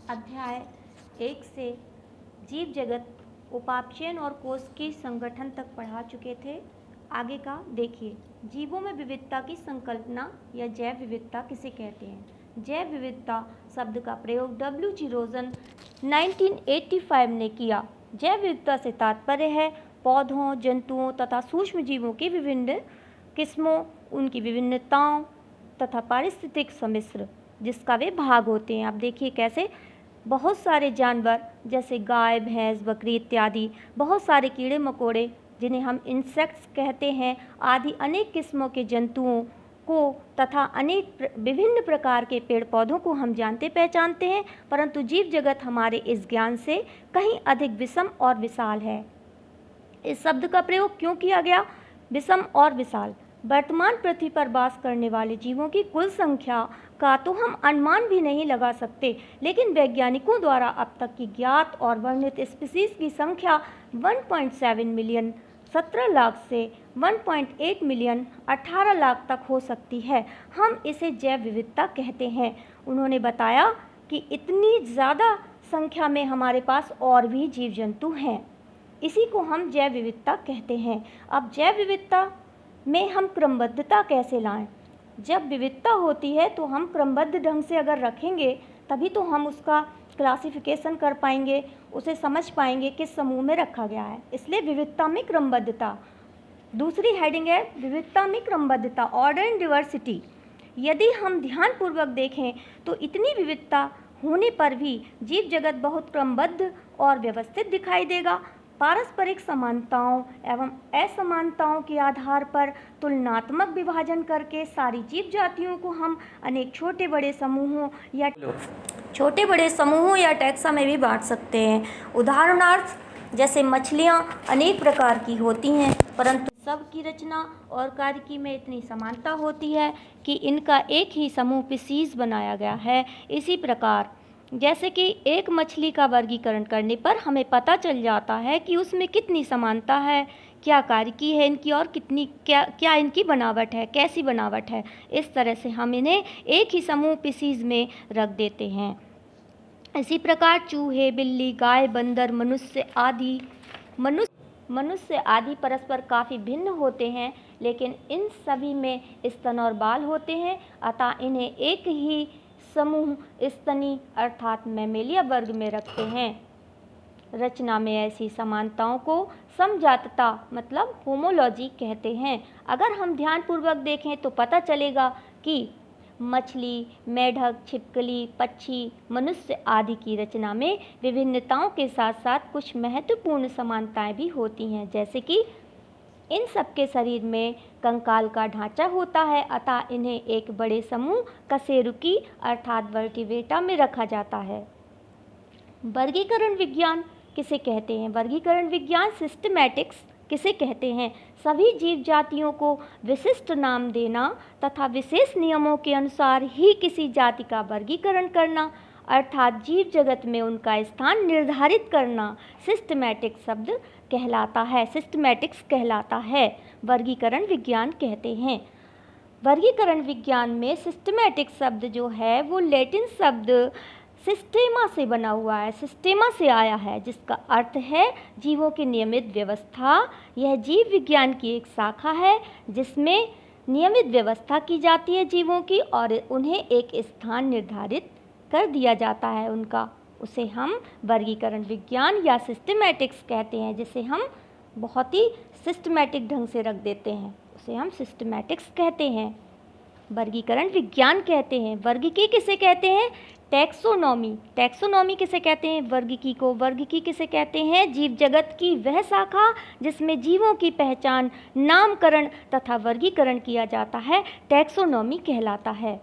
अध्याय 1 से जीव जगत उपापचयन और कोष के संगठन तक पढ़ा चुके थे। आगे का देखिए। जीवों में विविधता की संकल्पना या जैव विविधता किसे कहते हैं? जैव विविधता शब्द का प्रयोग W.G. रोजन 1985 ने किया। जैव विविधता से तात्पर्य है पौधों, जंतुओं तथा सूक्ष्म जीवों की विभिन्न किस्मों, उनकी विभिन्नताओं तथा पारिस्थितिक सम्मिश्र जिसका वे भाग होते हैं। आप देखिए कैसे बहुत सारे जानवर जैसे गाय, भैंस, बकरी इत्यादि, बहुत सारे कीड़े मकोड़े जिन्हें हम इंसेक्ट्स कहते हैं आदि अनेक किस्मों के जंतुओं को तथा अनेक विभिन्न प्रकार के पेड़ पौधों को हम जानते पहचानते हैं, परंतु जीव जगत हमारे इस ज्ञान से कहीं अधिक विषम और विशाल है। इस शब्द का प्रयोग क्यों किया गया? विषम और विशाल। वर्तमान पृथ्वी पर वास करने वाले जीवों की कुल संख्या का तो हम अनुमान भी नहीं लगा सकते, लेकिन वैज्ञानिकों द्वारा अब तक की ज्ञात और वर्णित स्पीसीज की संख्या 1.7 मिलियन 17 लाख से 1.8 मिलियन 18 लाख तक हो सकती है। हम इसे जैव विविधता कहते हैं। उन्होंने बताया कि इतनी ज़्यादा संख्या में हमारे पास और भी जीव जंतु हैं, इसी को हम जैव विविधता कहते हैं। अब जैव विविधता में हम क्रमबद्धता कैसे लाएं? जब विविधता होती है तो हम क्रमबद्ध ढंग से अगर रखेंगे तभी तो हम उसका क्लासिफिकेशन कर पाएंगे, उसे समझ पाएंगे किस समूह में रखा गया है। इसलिए विविधता में क्रमबद्धता। दूसरी हेडिंग है विविधता में क्रमबद्धता, ऑर्डर एंड डिवर्सिटी। यदि हम ध्यानपूर्वक देखें तो इतनी विविधता होने पर भी जीव जगत बहुत क्रमबद्ध और व्यवस्थित दिखाई देगा। पारस्परिक समानताओं एवं असमानताओं के आधार पर तुलनात्मक विभाजन करके सारी जीव जातियों को हम अनेक छोटे बड़े समूहों या टैक्सा में भी बांट सकते हैं। उदाहरणार्थ जैसे मछलियाँ अनेक प्रकार की होती हैं, परंतु सबकी रचना और कार्यकी में इतनी समानता होती है कि इनका एक ही समूह स्पीसीज बनाया गया है। इसी प्रकार जैसे कि एक मछली का वर्गीकरण करने पर हमें पता चल जाता है कि उसमें कितनी समानता है, क्या कार्यकी है इनकी और कितनी क्या इनकी बनावट है, कैसी बनावट है। इस तरह से हम इन्हें एक ही समूह स्पीसीज में रख देते हैं। इसी प्रकार चूहे, बिल्ली, गाय, बंदर, मनुष्य आदि परस्पर काफ़ी भिन्न होते हैं, लेकिन इन सभी में स्तन और बाल होते हैं, अतः इन्हें एक ही समूह स्तनी अर्थात मैमेलिया वर्ग में रखते हैं। रचना में ऐसी समानताओं को समजातता मतलब होमोलॉजी कहते हैं। अगर हम ध्यानपूर्वक देखें तो पता चलेगा कि मछली, मेढक, छिपकली, पक्षी, मनुष्य आदि की रचना में विभिन्नताओं के साथ साथ कुछ महत्वपूर्ण समानताएं भी होती हैं, जैसे कि इन सबके शरीर में कंकाल का ढांचा होता है, अतः इन्हें एक बड़े समूह कशेरुकी अर्थात वर्टिब्रेटा में रखा जाता है। वर्गीकरण विज्ञान किसे कहते हैं? वर्गीकरण विज्ञान सिस्टमैटिक्स किसे कहते हैं? सभी जीव जातियों को विशिष्ट नाम देना तथा विशेष नियमों के अनुसार ही किसी जाति का वर्गीकरण करना अर्थात जीव जगत में उनका स्थान निर्धारित करना सिस्टमैटिक्स कहलाता है। वर्गीकरण विज्ञान कहते हैं। वर्गीकरण विज्ञान में सिस्टमैटिक शब्द जो है वो लैटिन शब्द सिस्टेमा से बना हुआ है, सिस्टेमा से आया है, जिसका अर्थ है जीवों की नियमित व्यवस्था। यह जीव विज्ञान की एक शाखा है जिसमें नियमित व्यवस्था की जाती है जीवों की और उन्हें एक स्थान निर्धारित कर दिया जाता है उनका। उसे हम वर्गीकरण विज्ञान या सिस्टमैटिक्स कहते हैं, जिसे हम बहुत ही सिस्टमैटिक ढंग से रख देते हैं, उसे हम सिस्टमैटिक्स कहते हैं, वर्गीकरण विज्ञान कहते हैं। वर्गीकी किसे कहते हैं? टैक्सोनॉमी किसे कहते हैं? वर्गीकी किसे कहते हैं? जीव जगत की वह शाखा जिसमें जीवों की पहचान, नामकरण तथा वर्गीकरण किया जाता है, टैक्सोनॉमी कहलाता है।